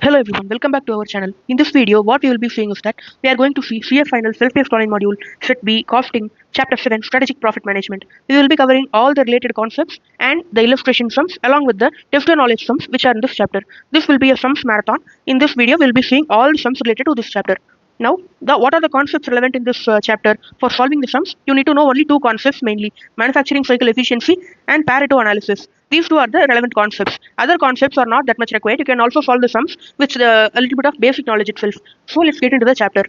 Hello everyone, welcome back to our channel. In this video, what we will be seeing is that we are going to see CA Final Self-Paced Online Module, Set B, Costing, Chapter 7, Strategic Profit Management. We will be covering all the related concepts and the illustration sums along with the test and knowledge sums which are in this chapter. This will be a sums marathon. In this video, we will be seeing all the sums related to this chapter. Now, what are the concepts relevant in this chapter? For solving the sums, you need to know only two concepts mainly, manufacturing cycle efficiency and Pareto analysis. These two are the relevant concepts. Other concepts are not that much required. You can also solve the sums with a little bit of basic knowledge itself. So let's get into the chapter.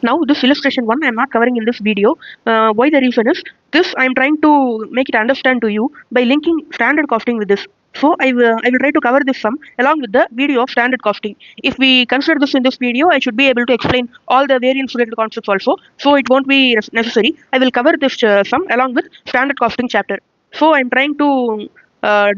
Now this illustration 1 I am not covering in this video. Why the reason is, this I am trying to make it understand to you by linking standard costing with this. So I will try to cover this sum along with the video of standard costing. If we consider this in this video, I should be able to explain all the variance related concepts also. So it won't be necessary. I will cover this sum along with standard costing chapter. So I'm trying to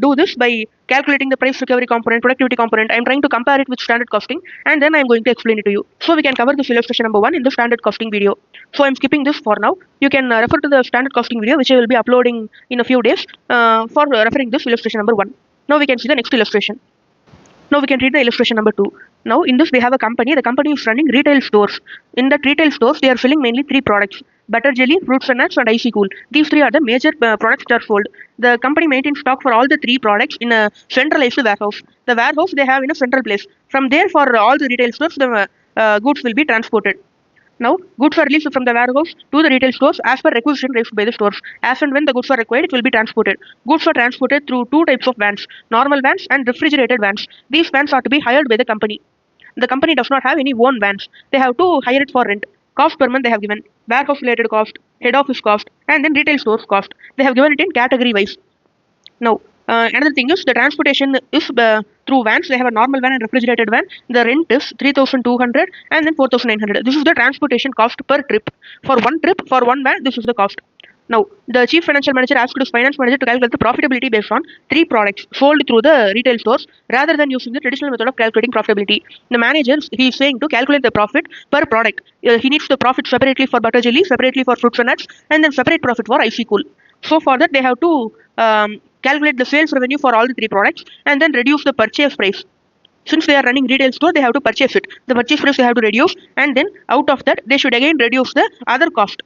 do this by calculating the price recovery component, productivity component. I'm trying to compare it with standard costing, and then I'm going to explain it to you. So we can cover this illustration number 1 in the standard costing video. So I'm skipping this for now. You can refer to the standard costing video, which I will be uploading in a few days for referring this illustration number 1. Now we can see the next illustration. Now we can read the illustration number 2. Now in this we have a company. The company is running retail stores. In that retail stores, they are selling mainly 3 products: butter jelly, fruits and nuts, and icy cool. These 3 are the major products that are sold. The company maintains stock for all the 3 products in a centralized warehouse. The warehouse they have in a central place. From there, for all the retail stores, the goods will be transported. Now, goods are released from the warehouse to the retail stores as per requisition raised by the stores. As and when the goods are required, it will be transported. Goods are transported through 2 types of vans: normal vans and refrigerated vans. These vans are to be hired by the company. The company does not have any own vans. They have to hire it for rent. Cost per month they have given: warehouse related cost, head office cost, and then retail stores cost. They have given it in category wise. Now, another thing is, the transportation is through vans. They have a normal van and refrigerated van. The rent is 3,200 and then 4,900. This is the transportation cost per trip. For one trip, for one van, this is the cost. Now, the chief financial manager asked his finance manager to calculate the profitability based on 3 products sold through the retail stores rather than using the traditional method of calculating profitability. The manager, he is saying to calculate the profit per product. He needs the profit separately for butter jelly, separately for fruits and nuts, and then separate profit for icy cool. So for that, they have to calculate the sales revenue for all the 3 products and then reduce the purchase price. Since they are running retail store, they have to purchase it. The purchase price they have to reduce, and then out of that, they should again reduce the other cost.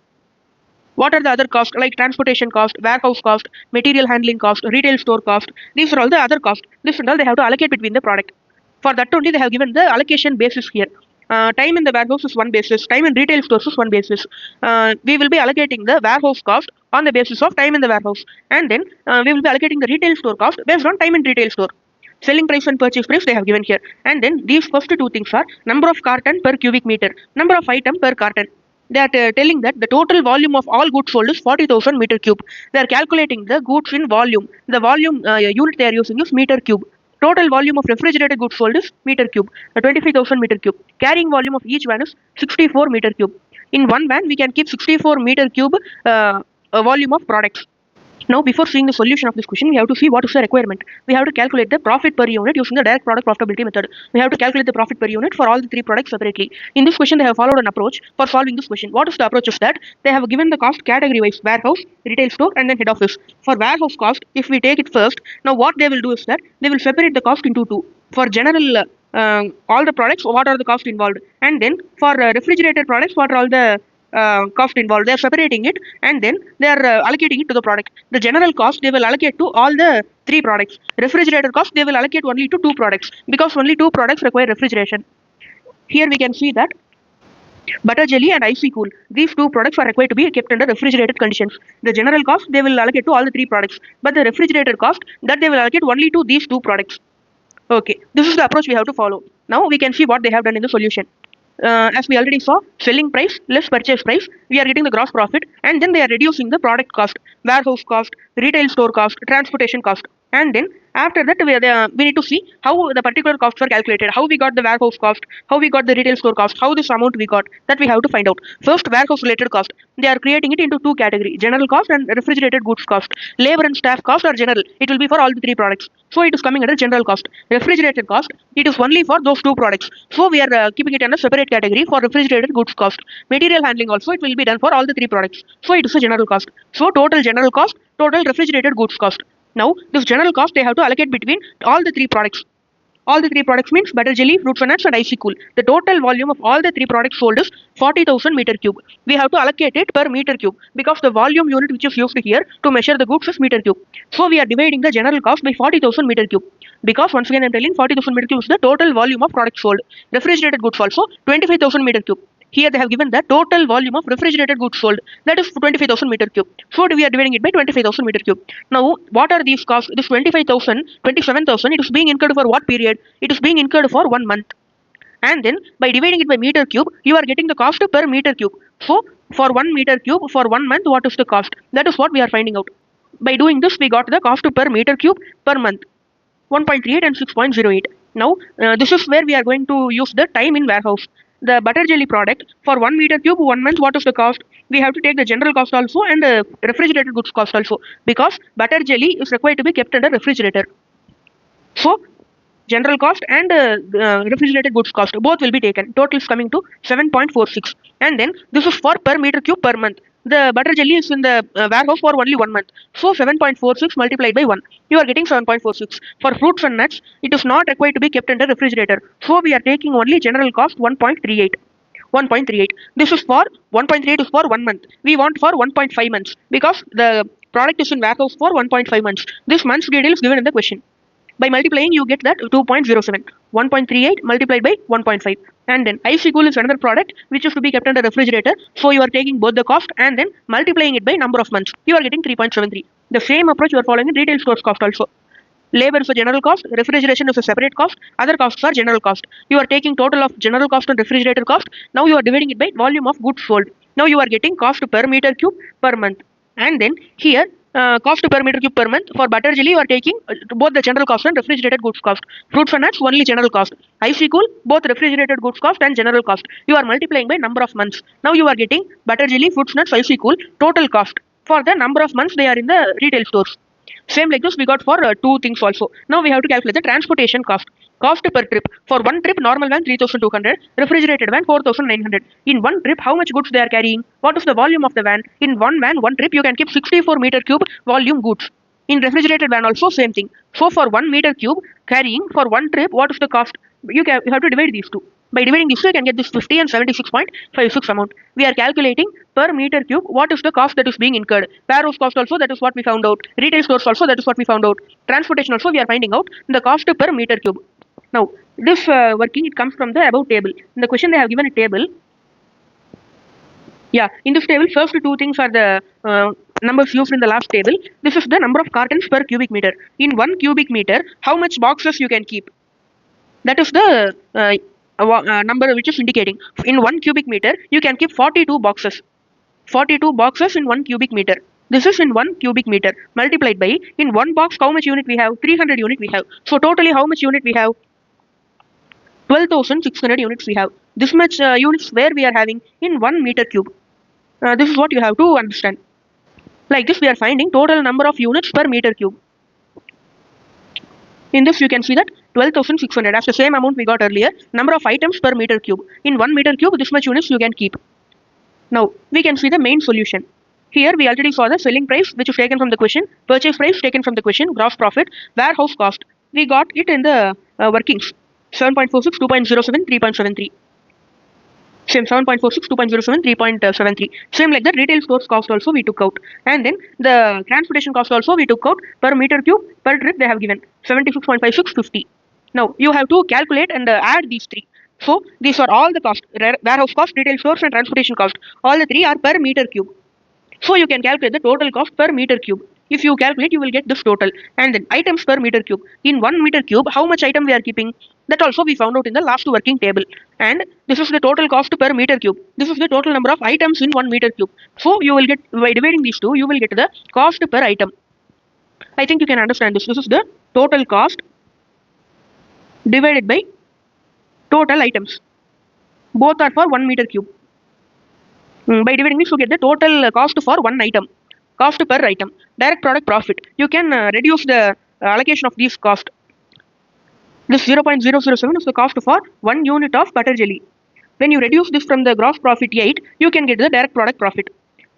What are the other costs? Like transportation cost, warehouse cost, material handling cost, retail store cost. These are all the other costs. This and all they have to allocate between the product. For that only they have given the allocation basis here. Time in the warehouse is one basis, time in retail stores is one basis. We will be allocating the warehouse cost on the basis of time in the warehouse, and then we will be allocating the retail store cost based on time in retail store. Selling price and purchase price they have given here, and then these first 2 things are number of carton per cubic meter, number of item per carton. They are telling that the total volume of all goods sold is 40,000 meter cube. They are calculating the goods in volume. The volume unit they are using is meter cube. Total volume of refrigerated goods sold is meter cube, 25,000 meter cube. Carrying volume of each van is 64 meter cube. In one van, we can keep 64 meter cube volume of products. Now, before seeing the solution of this question, we have to see what is the requirement. We have to calculate the profit per unit using the direct product profitability method. We have to calculate the profit per unit for all the 3 products separately. In this question, they have followed an approach for solving this question. What is the approach? Is that they have given the cost category wise: warehouse, retail store, and then head office. For warehouse cost, if we take it first, now what they will do is that they will separate the cost into 2. For general all the products, what are the cost involved, and then for refrigerated products, what are all the cost involved. They are separating it, and then they are allocating it to the product. The general cost they will allocate to all the 3 products. Refrigerator cost they will allocate only to 2 products because only 2 products require refrigeration. Here we can see that butter jelly and icy cool, these 2 products are required to be kept under refrigerated conditions. The general cost they will allocate to all the 3 products, but the refrigerator cost that they will allocate only to these 2 products. Okay, this is the approach we have to follow. Now we can see what they have done in the solution. As we already saw, selling price less purchase price, we are getting the gross profit, and then they are reducing the product cost, warehouse cost, retail store cost, transportation cost, and then after that we need to see how the particular costs were calculated, how we got the warehouse cost, how we got the retail store cost, how this amount we got, that we have to find out. First, warehouse related cost, they are creating it into 2 categories: general cost and refrigerated goods cost. Labor and staff cost are general, it will be for all the 3 products, so it is coming under general cost. Refrigerated cost, it is only for those 2 products, so we are keeping it under separate category for refrigerated goods cost. Material handling also, it will be done for all the 3 products, so it is a general cost. So total general cost, total refrigerated goods cost. Now this general cost they have to allocate between all the 3 products. All the three products means butter jelly, fruit fun nuts, and icy cool. The total volume of all the three products sold is 40,000 meter cube. We have to allocate it per meter cube because the volume unit which is used here to measure the goods is meter cube. So we are dividing the general cost by 40,000 meter cube because once again I am telling 40,000 meter cube is the total volume of products sold. Refrigerated goods also 25,000 meter cube. Here they have given the total volume of refrigerated goods sold, that is 25,000 meter cube. So we are dividing it by 25,000 meter cube. Now what are these costs? This 25,000, 27,000, it is being incurred for what period? It is being incurred for 1 month. And then by dividing it by meter cube, you are getting the cost per meter cube. So for 1 meter cube for 1 month, what is the cost? That is what we are finding out. By doing this, we got the cost per meter cube per month, 1.38 and 6.08. Now this is where we are going to use the time in warehouse. The butter jelly product for 1 meter cube 1 month, what is the cost? We have to take the general cost also and refrigerated goods cost also, because butter jelly is required to be kept under refrigerator. So general cost and refrigerated goods cost both will be taken. Total is coming to 7.46. And then this is for per meter cube per month. The butter jelly is in the warehouse for only 1 month. So 7.46 multiplied by 1. You are getting 7.46. For fruits and nuts, it is not required to be kept under refrigerator. So we are taking only general cost 1.38. 1.38. This is for 1.38 is for 1 month. We want for 1.5 months because the product is in warehouse for 1.5 months. This month's detail is given in the question. By multiplying, you get that 2.07. 1.38 multiplied by 1.5. And then icy cool is another product which is to be kept under refrigerator. So you are taking both the cost and then multiplying it by number of months. You are getting 3.73. The same approach you are following in retail stores cost also. Labor is a general cost, refrigeration is a separate cost, other costs are general cost. You are taking total of general cost and refrigerator cost. Now you are dividing it by volume of goods sold. Now you are getting cost per meter cube per month. And then here cost per meter cube per month. For butter jelly, you are taking both the general cost and refrigerated goods cost. Fruits and nuts, only general cost. Icy cool, both refrigerated goods cost and general cost. You are multiplying by number of months. Now you are getting butter jelly, fruits nuts, icy cool, total cost for the number of months they are in the retail stores. Same like this we got for two things also. Now we have to calculate the transportation cost. Cost per trip. For one trip, normal van 3,200, refrigerated van 4,900. In one trip, how much goods they are carrying? What is the volume of the van? In one van, one trip, you can keep 64 meter cube volume goods. In refrigerated van also same thing. So for 1 meter cube carrying for one trip, what is the cost? You have to divide these two. By dividing these two, you can get this 50 and 76.56 amount. We are calculating per meter cube what is the cost that is being incurred. Warehouse cost also, that is what we found out. Retail stores also, that is what we found out. Transportation also, we are finding out the cost per meter cube. Now this working, it comes from the above table. In the question they have given a table. Yeah, in this table, first two things are the numbers used in the last table. This is the number of cartons per cubic meter. In 1 cubic meter, how much boxes you can keep? That is the number which is indicating. In 1 cubic meter, you can keep 42 boxes. 42 boxes in 1 cubic meter. This is in 1 cubic meter multiplied by, in one box how much unit we have? 300 unit we have. So totally how much unit we have? 12,600 units we have. This much units where we are having in 1 meter cube. This is what you have to understand. Like this we are finding total number of units per meter cube. In this you can see that 12,600 as the same amount we got earlier. Number of items per meter cube. In 1 meter cube, this much units you can keep. Now we can see the main solution. Here we already saw the selling price which is taken from the question, purchase price taken from the question, gross profit, warehouse cost. We got it in the workings. 7.46, 2.07, 3.73. Same 7.46, 2.07, 3.73. Same like that retail stores cost also we took out. And then the transportation cost also we took out per meter cube per trip they have given 76.56, 50. Now you have to calculate and add these three. So these are all the cost, warehouse cost, retail stores and transportation cost. All the three are per meter cube. So you can calculate the total cost per meter cube. If you calculate, you will get this total. And then items per meter cube. In 1 meter cube, how much item we are keeping? That also we found out in the last working table. And this is the total cost per meter cube. This is the total number of items in 1 meter cube. So you will get, by dividing these two, you will get the cost per item. I think you can understand this. This is the total cost divided by total items. Both are for 1 meter cube. By dividing this, you get the total cost for one item. Cost per item. Direct product profit. You can reduce the allocation of these cost. This 0.007 is the cost for 1 unit of butter jelly. When you reduce this from the gross profit 8, you can get the direct product profit.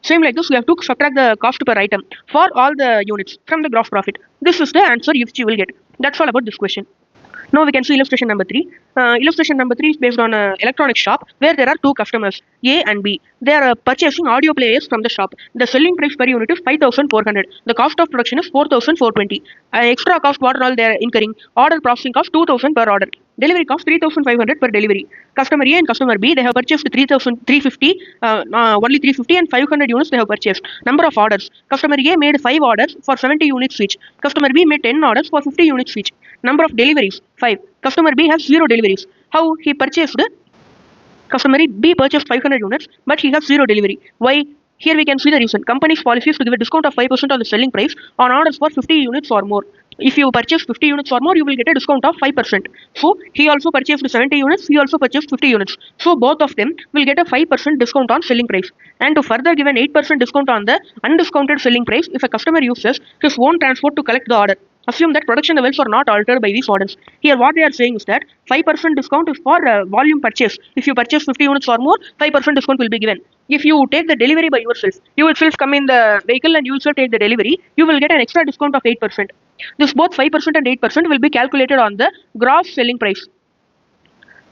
Same like this, you have to subtract the cost per item for all the units from the gross profit. This is the answer which you will get. That's all about this question. Now we can see illustration number 3. Illustration number 3 is based on an electronics shop where there are two customers, A and B. They are purchasing audio players from the shop. The selling price per unit is 5,400. The cost of production is 4,420. Extra cost what all they are incurring? Order processing cost 2,000 per order. Delivery cost 3,500 per delivery. Customer A and customer B, they have purchased 3,350, only 350 and 500 units they have purchased. Number of orders. Customer A made 5 orders for 70 units each. Customer B made 10 orders for 50 units each. Number of deliveries 5. Customer B has 0 deliveries. How he purchased? Customer B purchased 500 units, but he has 0 delivery. Why? Here we can see the reason. Company's policy is to give a discount of 5% on the selling price on orders for 50 units or more. If you purchase 50 units or more, you will get a discount of 5%. So he also purchased 70 units, he also purchased 50 units. So both of them will get a 5% discount on selling price. And to further give an 8% discount on the undiscounted selling price if a customer uses his own transport to collect the order. Assume that production levels are not altered by these orders. Here what they are saying is that 5% discount is for volume purchase. If you purchase 50 units or more, 5% discount will be given. If you take the delivery by yourself, you will self come in the vehicle and you will take the delivery, you will get an extra discount of 8%. This both 5% and 8% will be calculated on the gross selling price.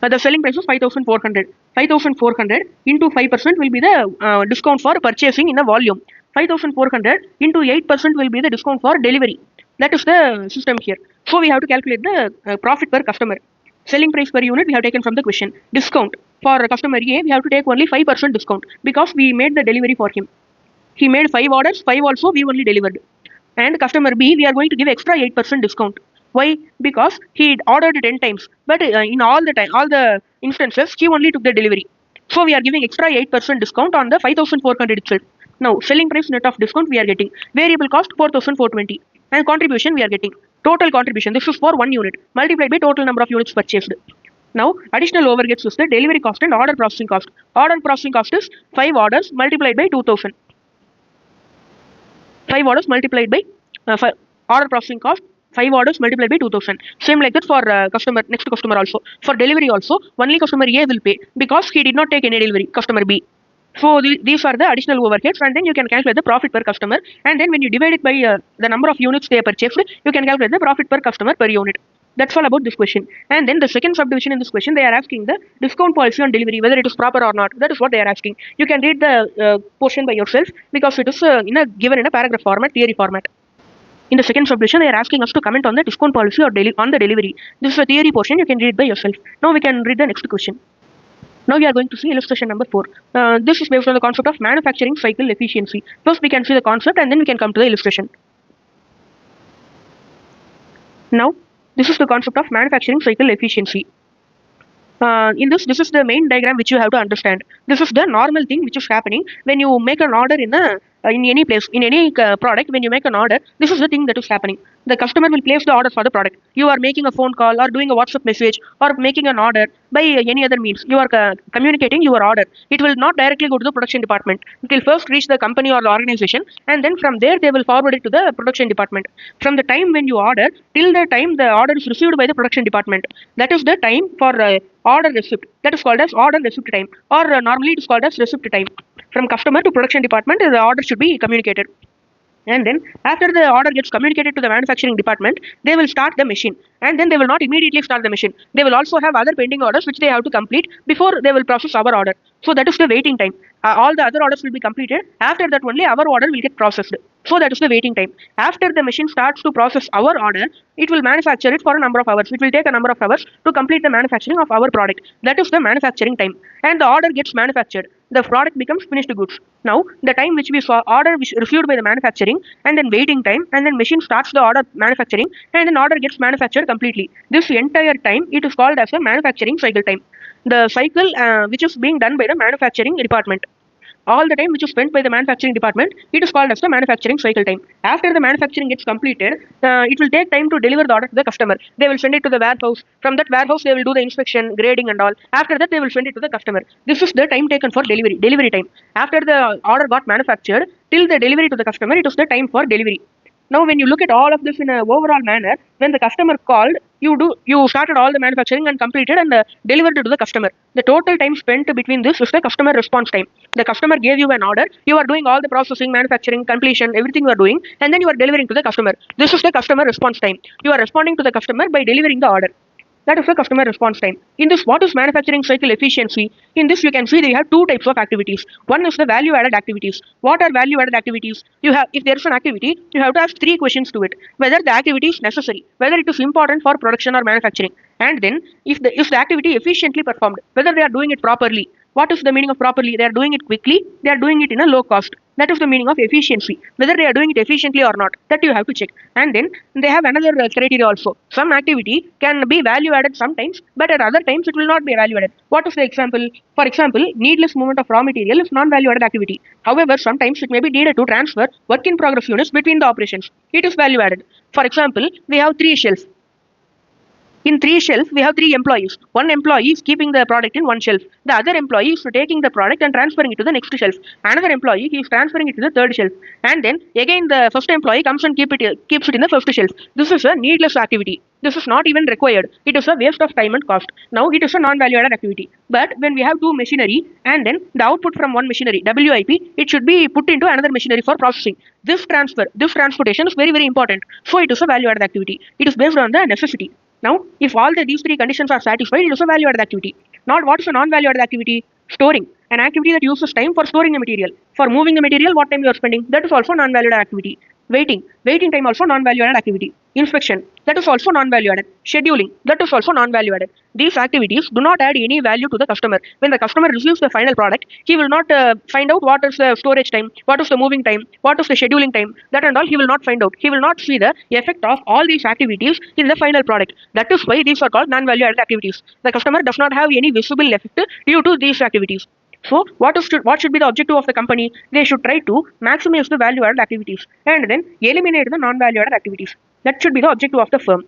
The selling price is 5,400. 5,400 into 5% will be the discount for purchasing in a volume. 5,400 into 8% will be the discount for delivery. That is the system here. So we have to calculate the profit per customer. Selling price per unit we have taken from the question. Discount for customer A we have to take only 5% discount because we made the delivery for him. He made 5 orders, 5 also we only delivered. And customer B we are going to give extra 8% discount. Why? Because he ordered 10 times, but in all the instances he only took the delivery. So we are giving extra 8% discount on the 5,400 itself. Now selling price net of discount we are getting. Variable cost 4,420. And contribution we are getting. Total contribution, this is for 1 unit multiplied by total number of units purchased. Now additional overheads is the delivery cost and order processing cost. Order processing cost is 5 orders multiplied by 2,000. 5 orders multiplied by order processing cost 5 orders multiplied by 2,000. Same like that for next customer also. For delivery also, only customer A will pay because he did not take any delivery, customer B. So these are the additional overheads, and then you can calculate the profit per customer, and then when you divide it by the number of units they purchased, you can calculate the profit per customer per unit. That's all about this question. And then the second subdivision in this question, they are asking the discount policy on delivery, whether it is proper or not. That is what they are asking. You can read the portion by yourself because it is given in a paragraph format, theory format. In the second subdivision, they are asking us to comment on the discount policy or on the delivery. This is a theory portion, you can read by yourself. Now we can read the next question. Now we are going to see illustration number 4. This is based on the concept of manufacturing cycle efficiency. First we can see the concept and then we can come to the illustration. Now this is the concept of manufacturing cycle efficiency. In this is the main diagram which you have to understand. This is the normal thing which is happening when you make an order in any place, in any product. When you make an order, this is the thing that is happening. The customer will place the order for the product. You are making a phone call or doing a WhatsApp message or making an order by any other means. You are communicating your order. It will not directly go to the production department. It will first reach the company or the organization, and then from there they will forward it to the production department. From the time when you order till the time the order is received by the production department, that is the time for order receipt. That is called as order receipt time, or normally it is called as receipt time. From customer to production department, the order should be communicated. And then after the order gets communicated to the manufacturing department, they will start the machine. And then they will not immediately start the machine. They will also have other pending orders which they have to complete before they will process our order. So that is the waiting time. All the other orders will be completed. After that only our order will get processed. So that is the waiting time. After the machine starts to process our order, it will manufacture it for a number of hours. It will take a number of hours to complete the manufacturing of our product. That is the manufacturing time. And the order gets manufactured. The product becomes finished goods. Now, the time which we saw order received by the manufacturing, and then waiting time, and then machine starts the order manufacturing, and then order gets manufactured completely. This entire time, it is called as a manufacturing cycle time. The cycle which is being done by the manufacturing department. All the time which is spent by the manufacturing department, it is called as the manufacturing cycle time. After the manufacturing gets completed, it will take time to deliver the order to the customer. They will send it to the warehouse. From that warehouse, they will do the inspection, grading and all. After that, they will send it to the customer. This is the time taken for delivery time. After the order got manufactured, till the delivery to the customer, it is the time for delivery. Now, when you look at all of this in an overall manner, when the customer called, you started all the manufacturing and completed and delivered it to the customer. The total time spent between this is the customer response time. The customer gave you an order, you are doing all the processing, manufacturing, completion, everything you are doing, and then you are delivering to the customer. This is the customer response time. You are responding to the customer by delivering the order. That is the customer response time. In this, what is manufacturing cycle efficiency? In this, you can see they have two types of activities. One is the value-added activities. What are value-added activities? You have, if there is an activity, you have to ask three questions to it: whether the activity is necessary, whether it is important for production or manufacturing, and then if the activity efficiently performed, whether they are doing it properly. What is the meaning of properly? They are doing it quickly. They are doing it in a low cost. That is the meaning of efficiency. Whether they are doing it efficiently or not, that you have to check. And then they have another criteria also. Some activity can be value added sometimes, but at other times it will not be value added. What is the example? For example, needless movement of raw material is non-value added activity. However, sometimes it may be needed to transfer work in progress units between the operations. It is value added. For example, we have 3 shelves. In 3 shelves, we have 3 employees. One employee is keeping the product in one shelf. The other employee is taking the product and transferring it to the next shelf. Another employee, he is transferring it to the third shelf. And then again the first employee comes and keeps it in the first shelf. This is a needless activity. This is not even required. It is a waste of time and cost. Now it is a non-value added activity. But when we have 2 machinery and then the output from one machinery, WIP, it should be put into another machinery for processing. This transportation is very, very important. So it is a value added activity. It is based on the necessity. Now, if all these 3 conditions are satisfied, it is a value-added activity. Not what is a non-value-added activity? Storing. An activity that uses time for storing the material. For moving the material, what time you are spending? That is also non-value-added activity. Waiting time also non-value-added activity. Inspection, that is also non-value-added. Scheduling, that is also non-value-added. These activities do not add any value to the customer. When the customer receives the final product, he will not find out what is the storage time, what is the moving time, what is the scheduling time. That and all he will not find out. He will not see the effect of all these activities in the final product. That is why these are called non-value-added activities. The customer does not have any visible effect due to these activities. So what should be the objective of the company? They should try to maximize the value-added activities and then eliminate the non-value-added activities. That should be the objective of the firm.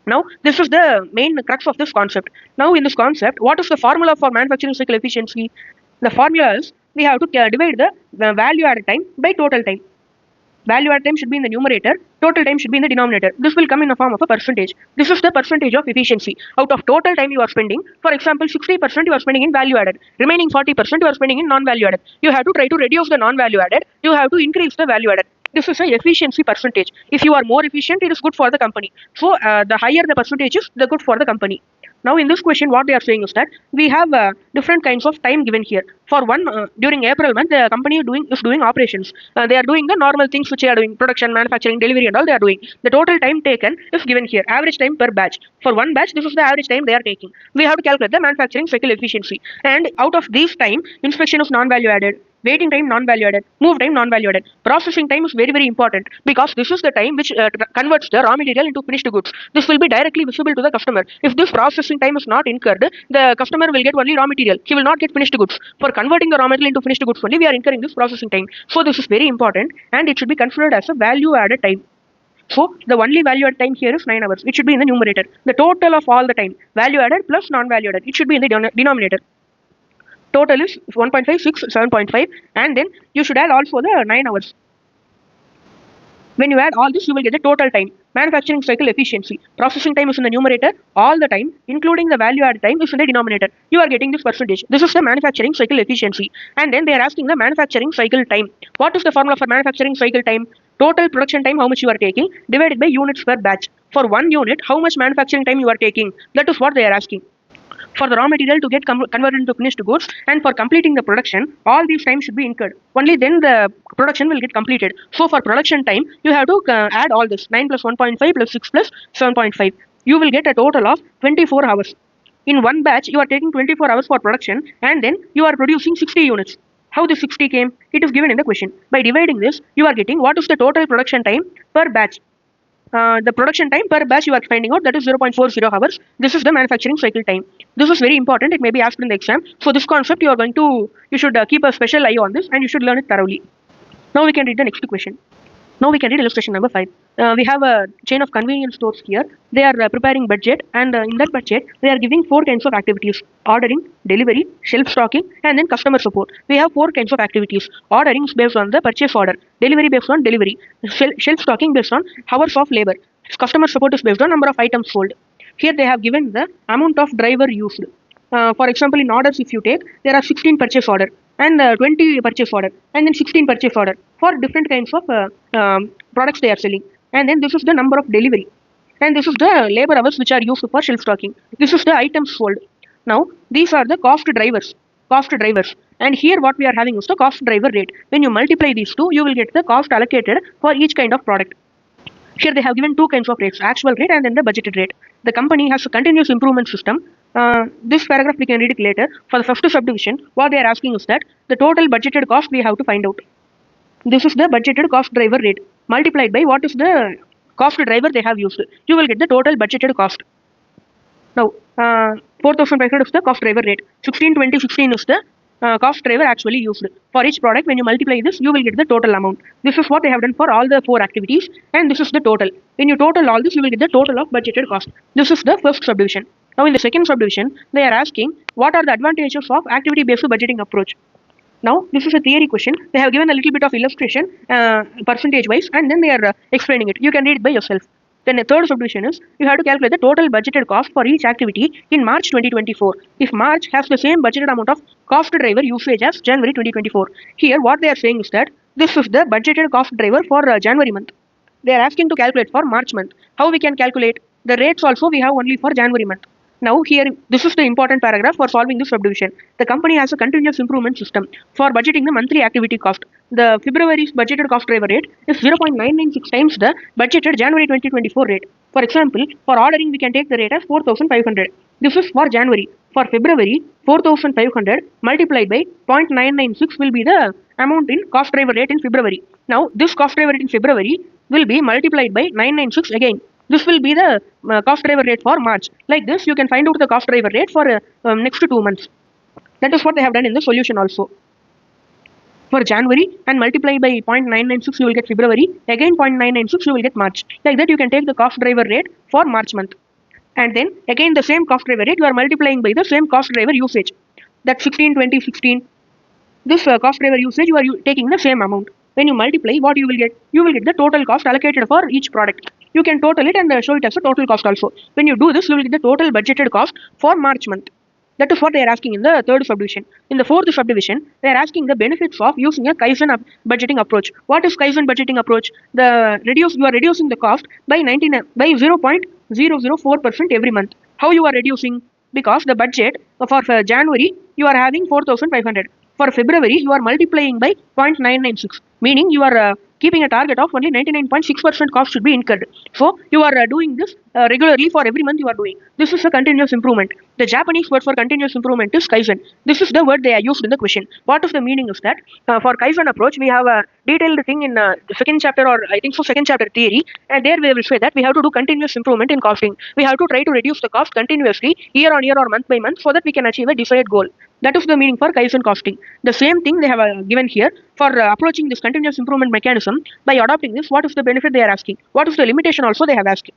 Now, this is the main crux of this concept. Now, in this concept, what is the formula for manufacturing cycle efficiency? The formula is we have to divide the value-added time by total time. Value-added time should be in the numerator, total time should be in the denominator. This will come in the form of a percentage. This is the percentage of efficiency. Out of total time you are spending, for example, 60% you are spending in value-added. Remaining 40% you are spending in non-value-added. You have to try to reduce the non-value-added. You have to increase the value-added. This is an efficiency percentage. If you are more efficient, it is good for the company. So, the higher the percentage is, the good for the company. Now, in this question, what they are saying is that we have different kinds of time given here. For one, during April month, the company is doing operations. They are doing the normal things which they are doing, production, manufacturing, delivery, and all they are doing. The total time taken is given here, average time per batch. For one batch, this is the average time they are taking. We have to calculate the manufacturing cycle efficiency. And out of these time, inspection is non-value added. Waiting time non-value added, move time non-value added. Processing time is very, very important because this is the time which converts the raw material into finished goods. This will be directly visible to the customer. If this processing time is not incurred, the customer will get only raw material. He will not get finished goods. For converting the raw material into finished goods only, we are incurring this processing time. So this is very important and it should be considered as a value added time. So the only value added time here is 9 hours. It should be in the numerator. The total of all the time, value added plus non-value added, it should be in the denominator. Total is 1.5, 6, 7.5 and then you should add also the 9 hours. When you add all this, you will get the total time. Manufacturing cycle efficiency. Processing time is in the numerator. All the time, including the value added time, is in the denominator. You are getting this percentage. This is the manufacturing cycle efficiency. And then they are asking the manufacturing cycle time. What is the formula for manufacturing cycle time? Total production time, how much you are taking, divided by units per batch. For one unit, how much manufacturing time you are taking? That is what they are asking. For the raw material to get converted into finished goods and for completing the production, all these times should be incurred. Only then the production will get completed. So for production time, you have to add all this 9 plus 1.5 plus 6 plus 7.5. You will get a total of 24 hours. In one batch, you are taking 24 hours for production and then you are producing 60 units. How the 60 came? It is given in the question. By dividing this, you are getting what is the total production time per batch. The production time per batch you are finding out, that is 0.40 hours. This is the manufacturing cycle time. This is very important. It may be asked in the exam. So this concept you should keep a special eye on this and you should learn it thoroughly. Now we can read the next question. Now we can read illustration number 5. We have a chain of convenience stores here. They are preparing budget and in that budget they are giving 4 kinds of activities: ordering, delivery, shelf stocking and then customer support. We have 4 kinds of activities. Ordering is based on the purchase order, delivery based on delivery, shelf stocking based on hours of labor, customer support is based on number of items sold. Here they have given the amount of driver used. For example, in orders if you take, there are 16 purchase order and 20 purchase order and then 16 purchase order for different kinds of products they are selling. And then this is the number of delivery. and this is the labor hours which are used for shelf stocking. This is the items sold. Now these are the cost drivers. And here what we are having is the cost driver rate. When you multiply these two, you will get the cost allocated for each kind of product. Here they have given two kinds of rates, actual rate and then the budgeted rate. The company has a continuous improvement system. This paragraph we can read it later. For the first subdivision, what they are asking is that the total budgeted cost we have to find out. This is the budgeted cost driver rate multiplied by what is the cost driver they have used. You will get the total budgeted cost. Now, 4,500 is the cost driver rate. 16, 20, 16 is the cost driver actually used. For each product, when you multiply this, you will get the total amount. This is what they have done for all the 4 activities, and this is the total. When you total all this, you will get the total of budgeted cost. This is the first subdivision. Now, in the second subdivision, they are asking what are the advantages of activity-based budgeting approach. Now, this is a theory question. They have given a little bit of illustration, percentage-wise, and then they are explaining it. You can read it by yourself. Then the third subdivision is you have to calculate the total budgeted cost for each activity in March 2024. If March has the same budgeted amount of cost driver usage as January 2024. Here, what they are saying is that this is the budgeted cost driver for January month. They are asking to calculate for March month. How we can calculate? The rates also we have only for January month. Now here, this is the important paragraph for solving this subdivision. The company has a continuous improvement system for budgeting the monthly activity cost. The February's budgeted cost driver rate is 0.996 times the budgeted January 2024 rate. For example, for ordering, we can take the rate as 4,500. This is for January. For February, 4,500 multiplied by 0.996 will be the amount in cost driver rate in February. Now, this cost driver rate in February will be multiplied by 996 again. This will be the cost driver rate for March. Like this, you can find out the cost driver rate for next 2 months. That is what they have done in the solution also. For January and multiply by 0.996, you will get February. Again 0.996, you will get March. Like that, you can take the cost driver rate for March month. And then again the same cost driver rate, you are multiplying by the same cost driver usage. That 16, 20, 16. This cost driver usage, you are taking the same amount. When you multiply, what you will get? You will get the total cost allocated for each product. You can total it and show it as a total cost also. When you do this, you will get the total budgeted cost for March month. That is what they are asking in the third subdivision. In the fourth subdivision, they are asking the benefits of using a Kaizen budgeting approach. What is Kaizen budgeting approach? You are reducing the cost by 0.004% every month. How you are reducing? Because the budget for January, you are having 4,500. For February, you are multiplying by 0.996, meaning you are keeping a target of only 99.6% cost should be incurred. So you are doing this regularly for every month you are doing. This is a continuous improvement. The Japanese word for continuous improvement is Kaizen. This is the word they are used in the question. What is the meaning is that for Kaizen approach, we have a detailed thing in the second chapter, or I think so second chapter theory, and there we will say that we have to do continuous improvement in costing. We have to try to reduce the cost continuously year on year or month by month so that we can achieve a desired goal. That is the meaning for Kaizen costing. The same thing they have given here for approaching this continuous improvement mechanism. By adopting this, what is the benefit they are asking? What is the limitation also they have asked?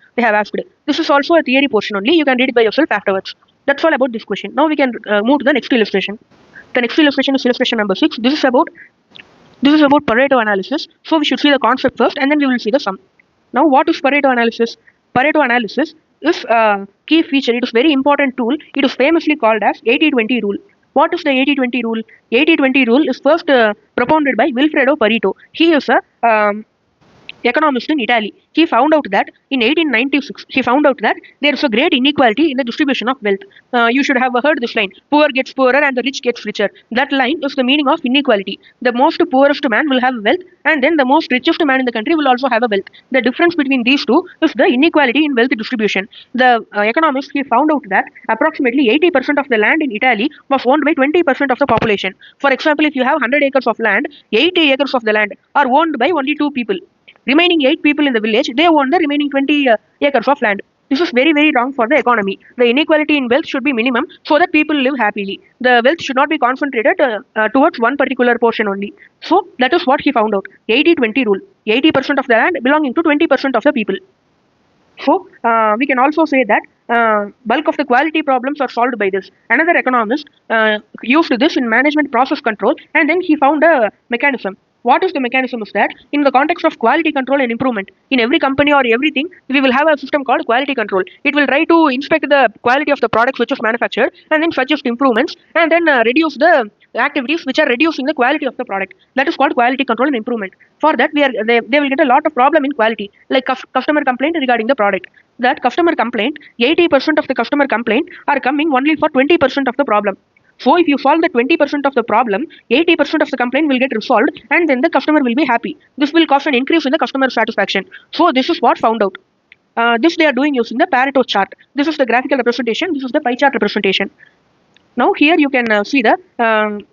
This is also a theory portion only. You can read it by yourself afterwards. That's all about this question. Now we can move to the next illustration. The next illustration is illustration number 6. This is about Pareto analysis. So we should see the concept first, and then we will see the sum. Now, what is Pareto analysis? Pareto analysis is a key feature. It is very important tool. It is famously called as 80-20 rule. What is the 80-20 rule? 80-20 rule is first propounded by Vilfredo Pareto. He is a economist in Italy. He found out that in 1896, there is a great inequality in the distribution of wealth. You should have heard this line, poor gets poorer and the rich gets richer. That line is the meaning of inequality. The most poorest man will have wealth, and then the most richest man in the country will also have a wealth. The difference between these two is the inequality in wealth distribution. The economist, he found out that approximately 80% of the land in Italy was owned by 20% of the population. For example, if you have 100 acres of land, 80 acres of the land are owned by only 2 people. Remaining 8 people in the village, they own the remaining 20 acres of land. This is very, very wrong for the economy. The inequality in wealth should be minimum so that people live happily. The wealth should not be concentrated towards one particular portion only. So that is what he found out. 80-20 rule. 80% of the land belonging to 20% of the people. So we can also say that bulk of the quality problems are solved by this. Another economist used this in management process control, and then he found a mechanism. What is the mechanism is that in the context of quality control and improvement, in every company or everything, we will have a system called quality control. It will try to inspect the quality of the products which is manufactured and then suggest improvements and then reduce the activities which are reducing the quality of the product. That is called quality control and improvement. For that, they will get a lot of problem in quality, like customer complaint regarding the product. that customer complaint, 80% of the customer complaint are coming only for 20% of the problem. So if you solve the 20% of the problem, 80% of the complaint will get resolved and then the customer will be happy. This will cause an increase in the customer satisfaction. So this is what found out. This they are doing using the Pareto chart. This is the graphical representation. This is the pie chart representation. Now here you can see the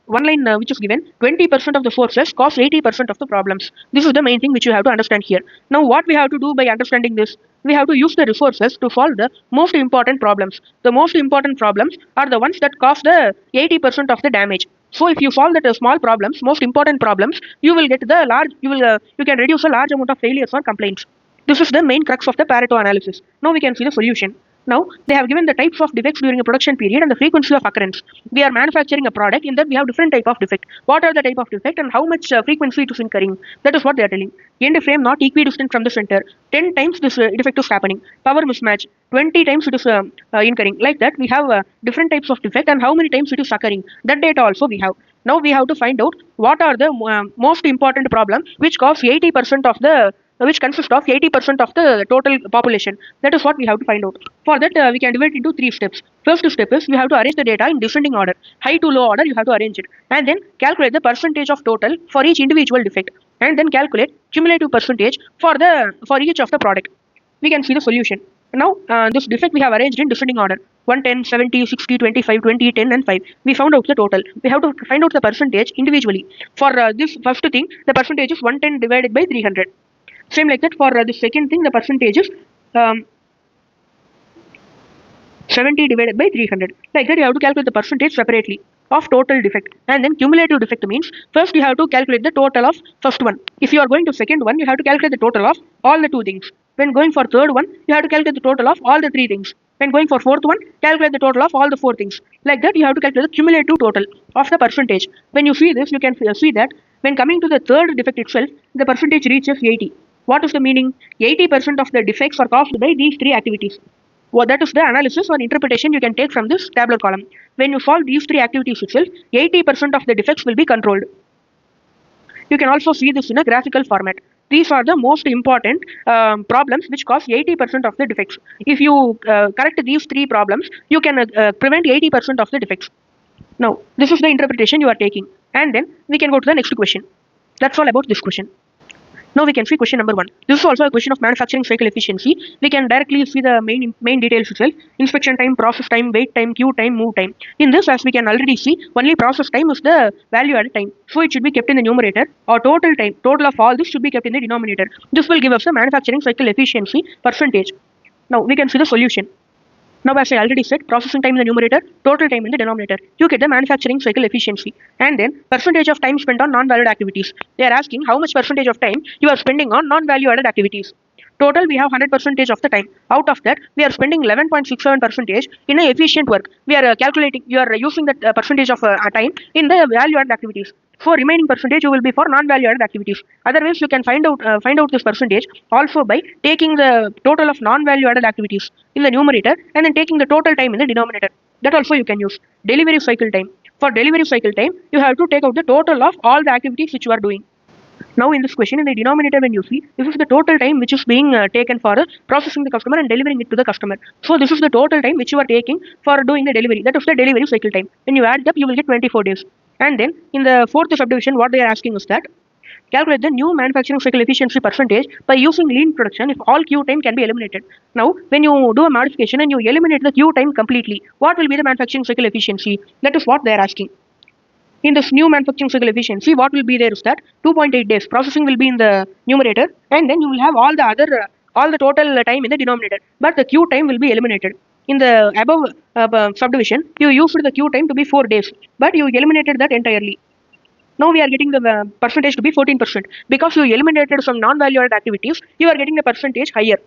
one line which is given, 20% of the forces cause 80% of the problems. This is the main thing which you have to understand here. Now what we have to do by understanding this? We have to use the resources to solve the most important problems. The most important problems are the ones that cause the 80% of the damage. So if you solve the small problems, most important problems, you will get the large, you can reduce a large amount of failures or complaints. This is the main crux of the Pareto analysis. Now we can see the solution. Now, they have given the types of defects during a production period and the frequency of occurrence. We are manufacturing a product, in that we have different type of defect. What are the type of defect and how much frequency it is incurring? That is what they are telling. End frame not equidistant from the center. 10 times this defect is happening. Power mismatch. 20 times it is incurring. Like that, we have different types of defect and how many times it is occurring. That data also we have. Now we have to find out what are the most important problems which cause 80% of the which consists of 80% of the total population. That is what we have to find out. For that, we can divide into 3 steps. First step is you have to arrange the data in descending order. High to low order, you have to arrange it. And then calculate the percentage of total for each individual defect. And then calculate cumulative percentage for each of the product. We can see the solution. Now, this defect we have arranged in descending order. 110, 70, 60, 25, 20, 10 and 5. We found out the total. We have to find out the percentage individually. For this first thing, the percentage is 110 divided by 300. Same like that for the second thing, the percentage is 70 divided by 300. Like that, you have to calculate the percentage separately of total defect. And then cumulative defect means first you have to calculate the total of first one. If you are going to second one, you have to calculate the total of all the 2 things. When going for third one, you have to calculate the total of all the 3 things. When going for fourth one, calculate the total of all the 4 things. Like that, you have to calculate the cumulative total of the percentage. When you see this, you can see that when coming to the third defect itself, the percentage reaches 80. What is the meaning? 80% of the defects are caused by these 3 activities. Well, that is the analysis or interpretation you can take from this tabular column. When you solve these 3 activities itself, 80% of the defects will be controlled. You can also see this in a graphical format. These are the most important problems which cause 80% of the defects. If you correct these 3 problems, you can prevent 80% of the defects. Now, this is the interpretation you are taking. And then we can go to the next question. That's all about this question. Now we can see question number 1. This is also a question of manufacturing cycle efficiency. We can directly see the main details itself. Inspection time, process time, wait time, queue time, move time. In this, as we can already see, only process time is the value added time. So it should be kept in the numerator, or total time, total of all this should be kept in the denominator. This will give us the manufacturing cycle efficiency percentage. Now we can see the solution. Now, as I already said, processing time in the numerator, total time in the denominator. You get the manufacturing cycle efficiency. And then percentage of time spent on non-valued activities. They are asking how much percentage of time you are spending on non-value added activities. Total, we have 100% of the time. Out of that, we are spending 11.67% in a efficient work. We are calculating, you are using that percentage of time in the value added activities. So remaining percentage will be for non-value added activities. Otherwise, you can find out this percentage also by taking the total of non-value added activities in the numerator and then taking the total time in the denominator. That also you can use. Delivery cycle time. For delivery cycle time, you have to take out the total of all the activities which you are doing. Now in this question, in the denominator, when you see, this is the total time which is being taken for processing the customer and delivering it to the customer. So this is the total time which you are taking for doing the delivery. That is the delivery cycle time. When you add it up, you will get 24 days. And then in the fourth subdivision, what they are asking is that calculate the new manufacturing cycle efficiency percentage by using lean production if all queue time can be eliminated. Now, when you do a modification and you eliminate the queue time completely, what will be the manufacturing cycle efficiency? That is what they are asking. In this new manufacturing cycle efficiency, what will be there is that 2.8 days processing will be in the numerator, and then you will have all the total time in the denominator, but the queue time will be eliminated. In the above subdivision, you used the queue time to be 4 days, but you eliminated that entirely. Now we are getting the percentage to be 14%. Because you eliminated some non-value added activities, you are getting the percentage higher.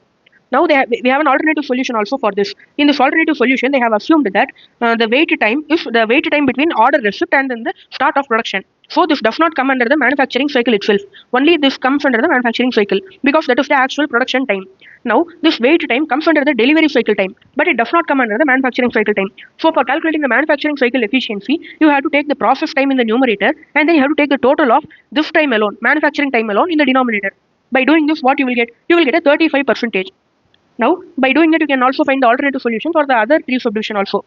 Now we have an alternative solution also for this. In this alternative solution, they have assumed that the wait time is the wait time between order receipt and then the start of production. So this does not come under the manufacturing cycle itself. Only this comes under the manufacturing cycle because that is the actual production time. Now this wait time comes under the delivery cycle time, but it does not come under the manufacturing cycle time. So for calculating the manufacturing cycle efficiency, you have to take the process time in the numerator and then you have to take the total of this time alone, manufacturing time alone, in the denominator. By doing this, what you will get? You will get a 35%. Now, by doing that, you can also find the alternative solution for the other three subdivision also.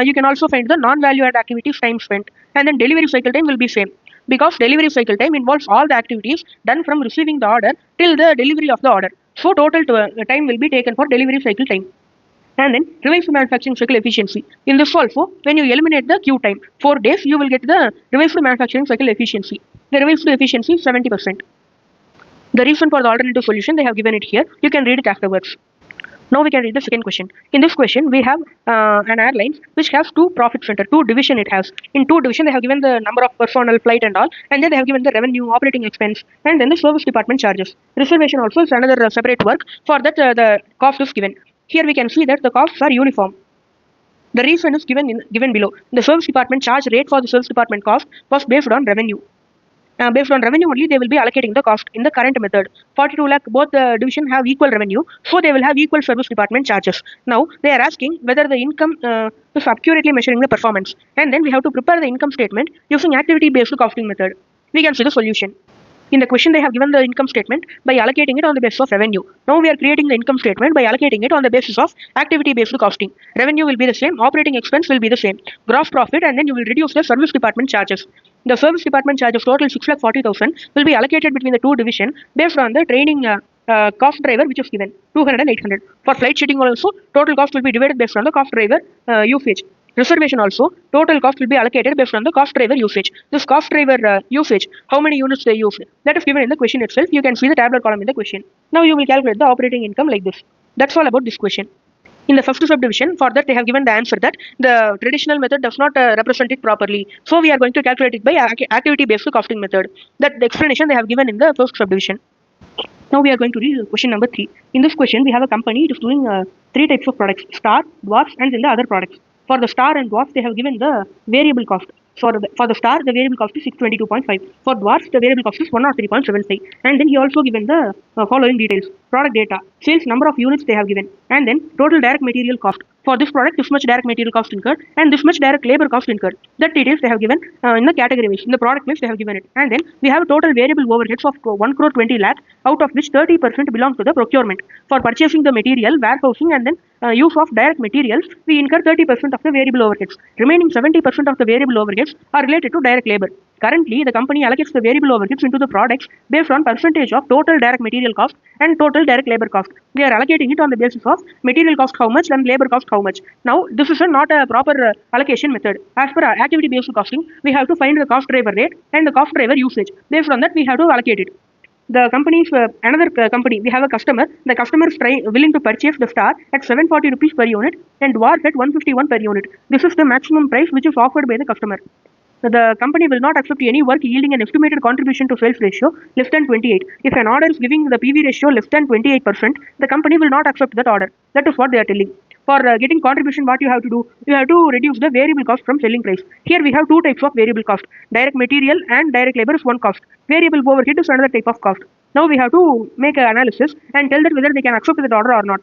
You can also find the non-value add activities time spent, and then delivery cycle time will be same, because delivery cycle time involves all the activities done from receiving the order till the delivery of the order. So total time will be taken for delivery cycle time. And then revised manufacturing cycle efficiency. In this also, when you eliminate the queue time, 4 days, you will get the revised manufacturing cycle efficiency. The revised efficiency is 70%. The reason for the alternative solution, they have given it here. You can read it afterwards. Now we can read the second question. In this question, we have an airline which has two profit center, two division it has. In two division, they have given the number of personnel, flight and all, and then they have given the revenue, operating expense, and then the service department charges. Reservation also is another separate work. For that, the cost is given. Here we can see that the costs are uniform. The reason is given below. The service department charge rate for the service department cost was based on revenue. Based on revenue only, they will be allocating the cost in the current method. 42 lakh, both the division have equal revenue, so they will have equal service department charges. Now, they are asking whether the income is accurately measuring the performance. And then we have to prepare the income statement using activity-based costing method. We can see the solution. In the question, they have given the income statement by allocating it on the basis of revenue. Now we are creating the income statement by allocating it on the basis of activity-based costing. Revenue will be the same, operating expense will be the same, gross profit, and then you will reduce the service department charges. The service department charges total 6,40,000 will be allocated between the two division based on the training cost driver which is given 200 and 800. For flight sheeting also, total cost will be divided based on the cost driver usage. Reservation also, total cost will be allocated based on the cost driver usage. This cost driver usage, how many units they use, that is given in the question itself. You can see the tabular column in the question. Now you will calculate the operating income like this. That's all about this question. In the first subdivision, for that they have given the answer that the traditional method does not represent it properly. So we are going to calculate it by activity-based costing method. That the explanation they have given in the first subdivision. Now we are going to read question number 3. In this question, we have a company. It is doing 3 types of products: star, dwarfs, and then the other products. For the star and dwarf, they have given the variable cost. For the star, the variable cost is 622.5. For dwarfs, the variable cost is 103.75. And then he also given the following details: product data, sales number of units they have given, and then total direct material cost. For this product, this much direct material cost incurred, and this much direct labor cost incurred. That details they have given in the category wise. In the product list, they have given it. And then we have total variable overheads of 1 crore 20 lakh, out of which 30% belongs to the procurement. For purchasing the material, warehousing, and then use of direct materials, we incur 30% of the variable overheads. Remaining 70% of the variable overheads are related to direct labor. Currently, the company allocates the variable overheads into the products based on percentage of total direct material cost and total direct labor cost. We are allocating it on the basis of material cost how much and labor cost how much. Now, this is not a proper allocation method. As per activity-based costing, we have to find the cost driver rate and the cost driver usage. Based on that, we have to allocate it. The company is another company. We have a customer. The customer is willing to purchase the star at 740 rupees per unit and dwarf at 151 per unit. This is the maximum price which is offered by the customer. The company will not accept any work yielding an estimated contribution to sales ratio less than 28. If an order is giving the PV ratio less than 28%, the company will not accept that order. That is what they are telling. For getting contribution, what you have to do? You have to reduce the variable cost from selling price. Here we have 2 types of variable cost. Direct material and direct labor is one cost. Variable overhead is another type of cost. Now we have to make an analysis and tell that whether they can accept that order or not.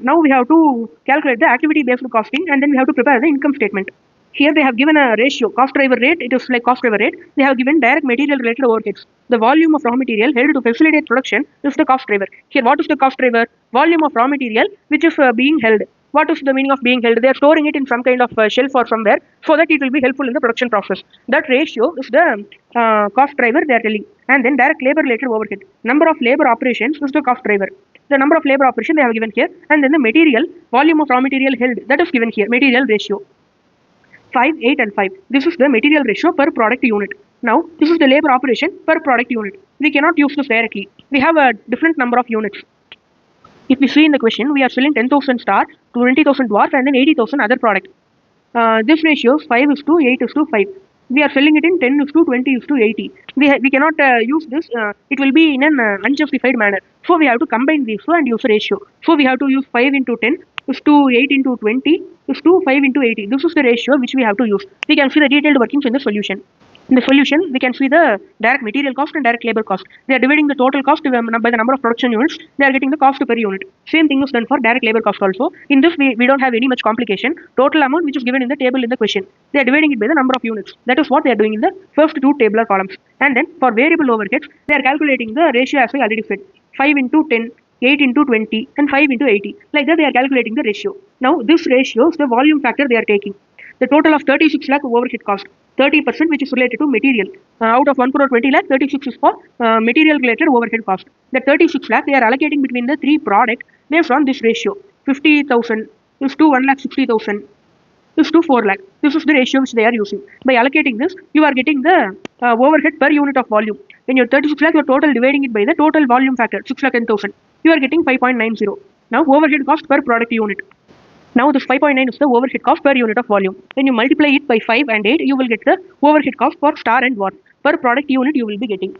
Now we have to calculate the activity-based costing, and then we have to prepare the income statement. Here they have given a ratio, cost driver rate, it is like cost driver rate. They have given direct material related overheads. The volume of raw material held to facilitate production is the cost driver. Here what is the cost driver? Volume of raw material which is being held. What is the meaning of being held? They are storing it in some kind of shelf or somewhere so that it will be helpful in the production process. That ratio is the cost driver they are telling. And then direct labor related overhead. Number of labor operations is the cost driver. The number of labor operations they have given here. And then the material, volume of raw material held, that is given here, material ratio. 5, 8 and 5. This is the material ratio per product unit. Now, this is the labor operation per product unit. We cannot use this directly. We have a different number of units. If we see in the question, we are selling 10,000 star, 20,000 dwarf, and then 80,000 other product. This ratio is 5 is to 8 is to 5. We are selling it in 10 is to 20 is to 80. We cannot use this. It will be in an unjustified manner. So we have to combine these two and use a ratio. So we have to use 5 into 10 is to 8 into 20 is to 5 into 80. This is the ratio which we have to use. We can see the detailed workings in the solution. In the solution, we can see the direct material cost and direct labor cost. They are dividing the total cost by the number of production units. They are getting the cost per unit. Same thing is done for direct labor cost also. In this, we don't have any much complication. Total amount which is given in the table in the question. They are dividing it by the number of units. That is what they are doing in the first 2 tabular columns. And then for variable overheads, they are calculating the ratio as I already said. 5 into 10 8 into 20 and 5 into 80. Like that they are calculating the ratio. Now this ratio is the volume factor they are taking. The total of 36 lakh overhead cost. 30% which is related to material. Out of 1 crore 20 lakh, 36 is for material related overhead cost. The 36 lakh they are allocating between the three products based on this ratio. 50,000 is to 1,60,000 is to 4 lakh. This is the ratio which they are using. By allocating this, you are getting the overhead per unit of volume. When you're 36 lakh, you're total dividing it by the total volume factor, 6 lakh 10,000. You are getting 5.90. Now overhead cost per product unit. Now this 5.9 is the overhead cost per unit of volume. When you multiply it by 5 and 8, you will get the overhead cost for star and watt. Per product unit you will be getting.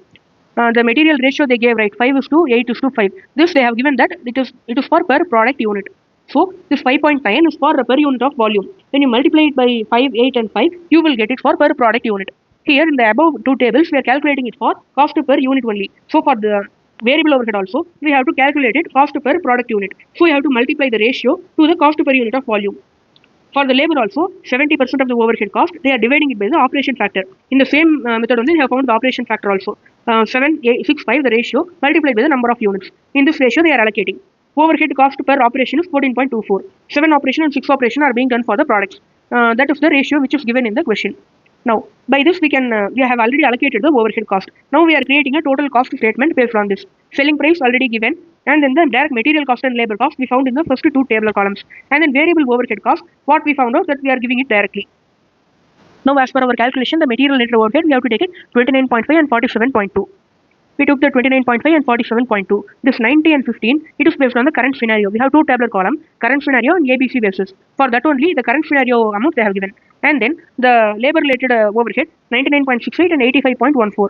The material ratio they gave, right, 5 is to 8 is to 5. This they have given that it is for per product unit. So this 5.9 is for per unit of volume. When you multiply it by 5, 8 and 5, you will get it for per product unit. Here in the above two tables, we are calculating it for cost per unit only. So for the variable overhead also, we have to calculate it cost per product unit. So you have to multiply the ratio to the cost per unit of volume. For the labor also, 70% of the overhead cost, they are dividing it by the operation factor. In the same method only, they have found the operation factor also. 7, 8, 6, 5, the ratio multiplied by the number of units. In this ratio, they are allocating. Overhead cost per operation is 14.24. 7 operation and 6 operation are being done for the products. That is the ratio which is given in the question. Now, by this we have already allocated the overhead cost. Now we are creating a total cost statement based on this. Selling price already given, and then the direct material cost and labor cost we found in the first two tabular columns. And then variable overhead cost, what we found out that we are giving it directly. Now as per our calculation, the material related overhead, we have to take it 29.5 and 47.2. We took the 29.5 and 47.2. This 90 and 15, it is based on the current scenario. We have two tabular column, current scenario and ABC basis. For that only, the current scenario amount they have given. And then the labor related overhead, 99.68 and 85.14.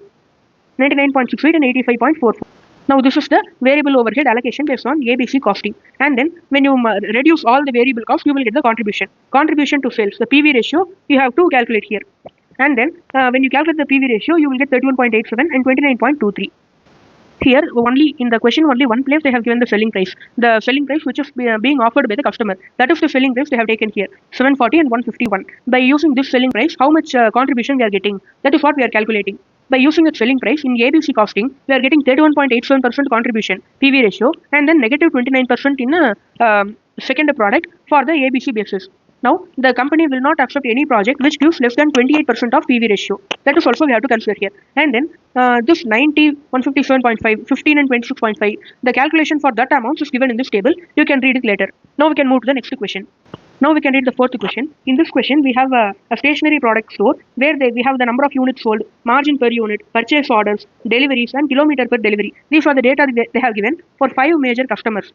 99.68 and 85.44. Now this is the variable overhead allocation based on ABC costing. And then when you reduce all the variable costs, you will get the contribution. Contribution to sales, the PV ratio, you have to calculate here. And then when you calculate the PV ratio, you will get 31.87 and 29.23. Here only in the question only one place they have given the selling price. The selling price which is being offered by the customer. That is the selling price they have taken here. 740 and 151. By using this selling price, how much contribution we are getting? That is what we are calculating. By using the selling price in ABC costing, we are getting 31.87% contribution PV ratio and then negative 29% in a second product for the ABC basis. Now, the company will not accept any project which gives less than 28% of PV ratio. That is also we have to consider here. And then this 90, 157.5, 15 and 26.5, the calculation for that amount is given in this table. You can read it later. Now we can move to the next question. Now we can read the fourth question. In this question, we have a stationary product store where we have the number of units sold, margin per unit, purchase orders, deliveries and kilometer per delivery. These are the data they have given for 5 major customers.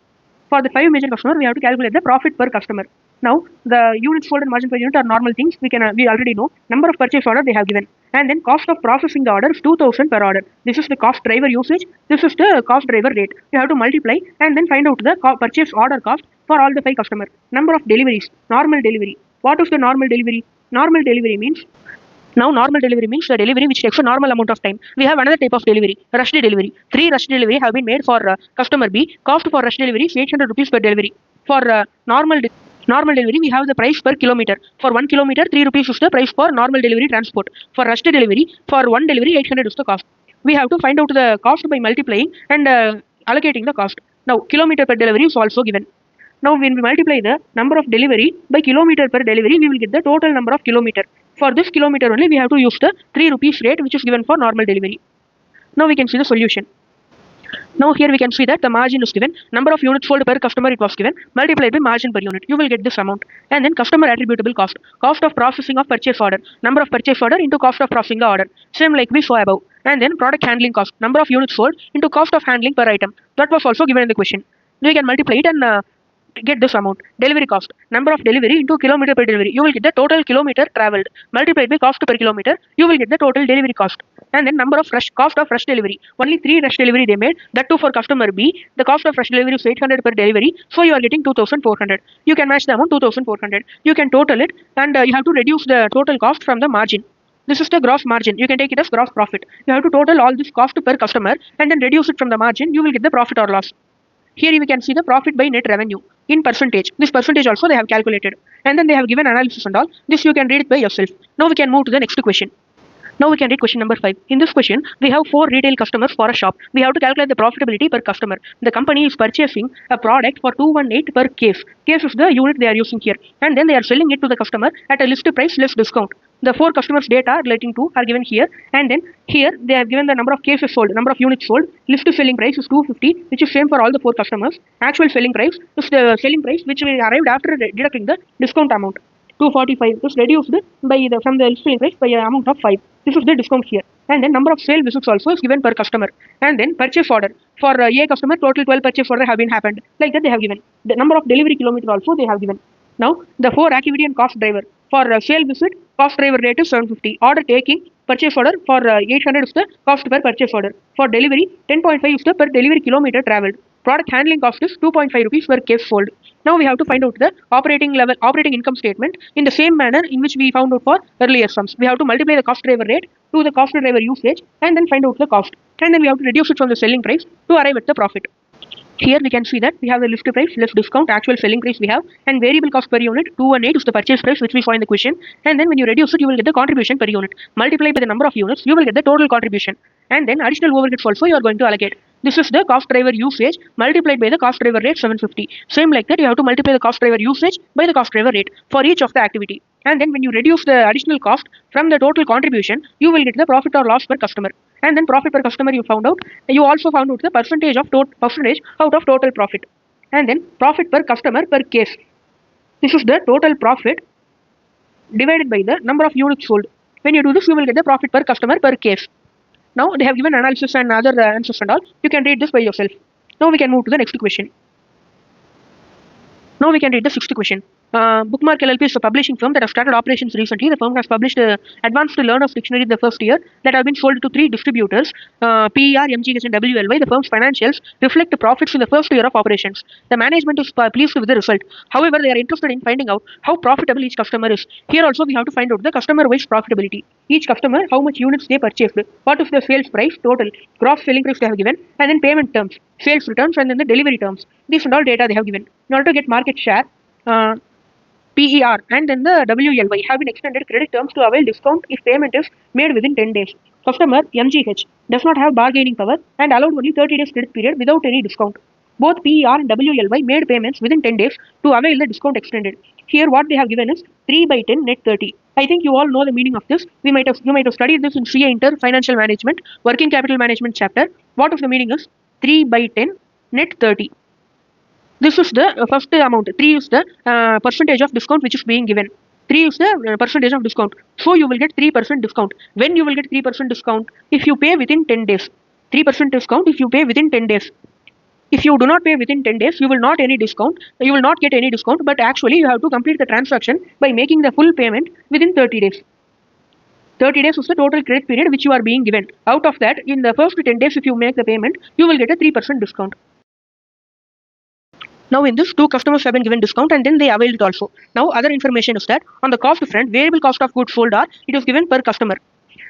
For the 5 major customers, we have to calculate the profit per customer. Now, the units sold and margin per unit are normal things. We already know. Number of purchase order they have given. And then cost of processing the order is 2,000 per order. This is the cost driver usage. This is the cost driver rate. You have to multiply and then find out the purchase order cost for all the 5 customers. Number of deliveries. Normal delivery. What is the normal delivery? Normal delivery means normal delivery means the delivery which takes a normal amount of time. We have another type of delivery, rush delivery. 3 rush delivery have been made for customer B. Cost for rush delivery is 800 rupees per delivery. For normal delivery, we have the price per kilometer. For 1 kilometer, 3 rupees is the price for normal delivery transport. For rush delivery, for 1 delivery, 800 is the cost. We have to find out the cost by multiplying and allocating the cost. Now, kilometer per delivery is also given. Now, when we multiply the number of delivery by kilometer per delivery, we will get the total number of kilometer. For this kilometer only, we have to use the 3 rupees rate which is given for normal delivery. Now, we can see the solution. Now here we can see that the margin is given, number of units sold per customer it was given, multiplied by margin per unit. You will get this amount. And then customer attributable cost, cost of processing of purchase order, number of purchase order into cost of processing the order. Same like we saw above. And then product handling cost, number of units sold into cost of handling per item. That was also given in the question. We can multiply it and get this amount. Delivery cost, number of delivery into kilometer per delivery. You will get the total kilometer traveled multiplied by cost per kilometer. You will get the total delivery cost. And then number of cost of rush delivery. Only 3 rush delivery they made. That too for customer B. The cost of rush delivery is 800 per delivery. So you are getting 2,400. You can match the amount 2,400. You can total it and you have to reduce the total cost from the margin. This is the gross margin. You can take it as gross profit. You have to total all this cost per customer and then reduce it from the margin. You will get the profit or loss. Here we can see the profit by net revenue in percentage. This percentage also they have calculated. And then they have given analysis and all. This you can read it by yourself. Now we can move to the next question. Now we can read question number 5. In this question, we have 4 retail customers for a shop. We have to calculate the profitability per customer. The company is purchasing a product for 218 per case. Case is the unit they are using here. And then they are selling it to the customer at a list price less discount. The 4 customers data relating to are given here. And then here they have given the number of cases sold, number of units sold. List selling price is 250, which is same for all the 4 customers. Actual selling price is the selling price which we arrived after deducting the discount amount. 245 is reduced by from the selling price by an amount of 5. This is the discount here. And then number of sale visits also is given per customer. And then purchase order. For A customer, total 12 purchase order have been happened. Like that they have given. The number of delivery kilometer also they have given. Now the 4 activity and cost driver. For sale visit, cost driver rate is 750. Order taking, purchase order for 800 is the cost per purchase order. For delivery, 10.5 is the per delivery kilometer traveled. Product handling cost is 2.5 rupees per case sold. Now we have to find out the operating income statement in the same manner in which we found out for earlier sums. We have to multiply the cost driver rate to the cost driver usage and then find out the cost. And then we have to reduce it from the selling price to arrive at the profit. Here we can see that we have the list price less discount, actual selling price we have, and variable cost per unit 218 is the purchase price which we saw in the question. And then when you reduce it, you will get the contribution per unit. Multiply by the number of units, you will get the total contribution. And then additional overheads also you are going to allocate. This is the cost driver usage multiplied by the cost driver rate 750. Same like that, you have to multiply the cost driver usage by the cost driver rate for each of the activity. And then when you reduce the additional cost from the total contribution, you will get the profit or loss per customer. And then profit per customer you found out. You also found out the percentage out of total profit. And then profit per customer per case. This is the total profit divided by the number of units sold. When you do this, you will get the profit per customer per case. Now they have given analysis and other answers and all. You can read this by yourself. Now we can move to the next question. Now we can read the sixth question. Bookmark LLP is a publishing firm that has started operations recently. The firm has published Advanced Learner's Dictionary in the first year that have been sold to 3 distributors, PER, MGH and WLY. The firm's financials reflect the profits in the first year of operations. The management is pleased with the result. However, they are interested in finding out how profitable each customer is. Here also we have to find out the customer-wise profitability. Each customer, how much units they purchased, what is the sales price total, gross selling price they have given, and then payment terms, sales returns, and then the delivery terms. These and all data they have given. In order to get market share, PER and then the WLY have been extended credit terms to avail discount if payment is made within 10 days. Customer MGH does not have bargaining power and allowed only 30 days credit period without any discount. Both PER and WLY made payments within 10 days to avail the discount extended. Here what they have given is 3/10 net 30. I think you all know the meaning of this. You might have studied this in CA Inter Financial Management, Working Capital Management chapter. What of the meaning is 3/10 net 30. This is the first amount. 3 is the percentage of discount which is being given. 3 is the percentage of discount. So you will get 3% discount. When you will get 3% discount? If you pay within 10 days. 3% discount if you pay within 10 days. If you do not pay within 10 days, you will not any discount. You will not get any discount. But actually, you have to complete the transaction by making the full payment within 30 days. 30 days is the total credit period which you are being given. Out of that, in the first 10 days, if you make the payment, you will get a 3% discount. Now in this, 2 customers have been given discount and then they availed it also. Now other information is that on the cost front, variable cost of goods sold it is given per customer.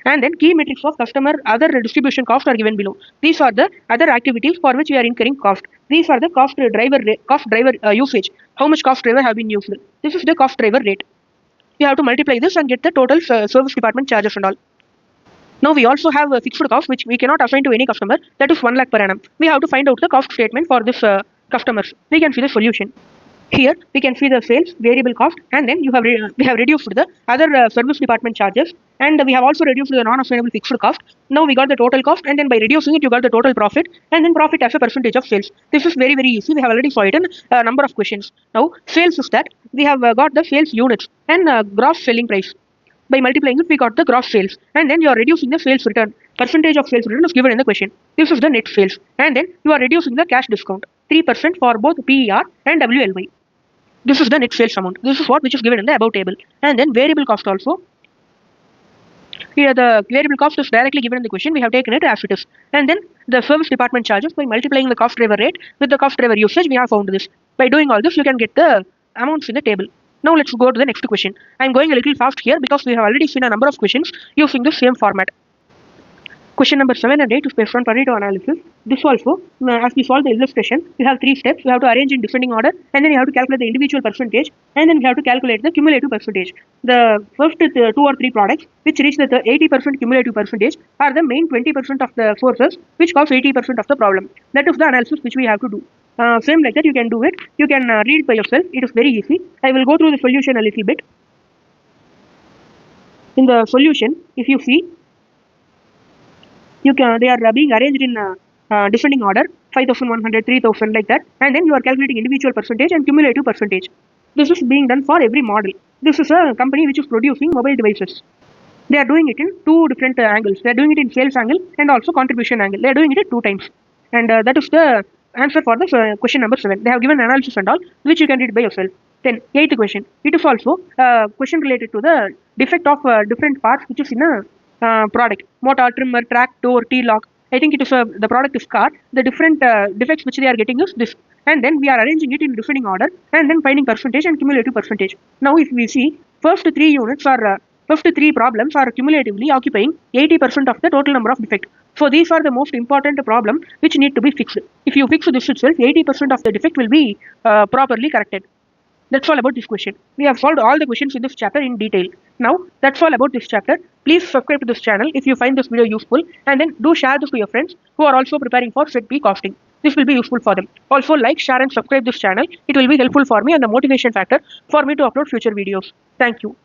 And then key metrics of customer other distribution costs are given below. These are the other activities for which we are incurring cost. These are the cost driver usage. How much cost driver have been used. This is the cost driver rate. You have to multiply this and get the total service department charges and all. Now we also have a fixed cost which we cannot assign to any customer, that is 1 lakh per annum. We have to find out the cost statement for this customers. We can see the solution. Here we can see the sales variable cost, and then we have reduced the other service department charges, and we have also reduced the non-assignable fixed cost. Now we got the total cost, and then by reducing it you got the total profit, and then profit as a percentage of sales. This is very easy. We have already saw it in a number of questions. Now sales is that we have got the sales units and gross selling price. By multiplying it, we got the gross sales, and then you are reducing the sales return. Percentage of sales return is given in the question. This is the net sales, and then you are reducing the cash discount, 3% for both PER and WLY. This is the net sales amount. This is what which is given in the above table. And then variable cost also. Here the variable cost is directly given in the question. We have taken it as it is. And then the service department charges, by multiplying the cost driver rate with the cost driver usage, we have found this. By doing all this, you can get the amounts in the table. Now let's go to the next question. I am going a little fast here because we have already seen a number of questions using the same format. Question number 7 and 8 is based on Pareto analysis. This also, as we solve the illustration, we have 3 steps. We have to arrange in descending order, and then you have to calculate the individual percentage, and then we have to calculate the cumulative percentage. The first 2 or 3 products which reach the 80% cumulative percentage are the main 20% of the forces which cause 80% of the problem. That is the analysis which we have to do. Same like that, you can do it. You can read it by yourself. It is very easy. I will go through the solution a little bit. In the solution, if you see, they are being arranged in descending order, 5,100, 3,000 like that, and then you are calculating individual percentage and cumulative percentage. This is being done for every model. This is a company which is producing mobile devices. They are doing it in 2 different angles. They are doing it in sales angle and also contribution angle. They are doing it at 2 times. And that is the answer for the question number 7. They have given analysis and all, which you can read by yourself. Then 8th question. It is also a question related to the defect of different parts which is in a product. Motor, trimmer, track, door, T-lock. I think it is the product is car. The different defects which they are getting is this. And then we are arranging it in descending order and then finding percentage and cumulative percentage. Now if we see, first 3 units are first 3 problems are cumulatively occupying 80% of the total number of defects. So these are the most important problem which need to be fixed. If you fix this itself, 80% of the defect will be properly corrected. That's all about this question. We have solved all the questions in this chapter in detail. Now, that's all about this chapter. Please subscribe to this channel if you find this video useful, and then do share this to your friends who are also preparing for Set B costing. This will be useful for them. Also, like, share and subscribe this channel. It will be helpful for me and the motivation factor for me to upload future videos. Thank you.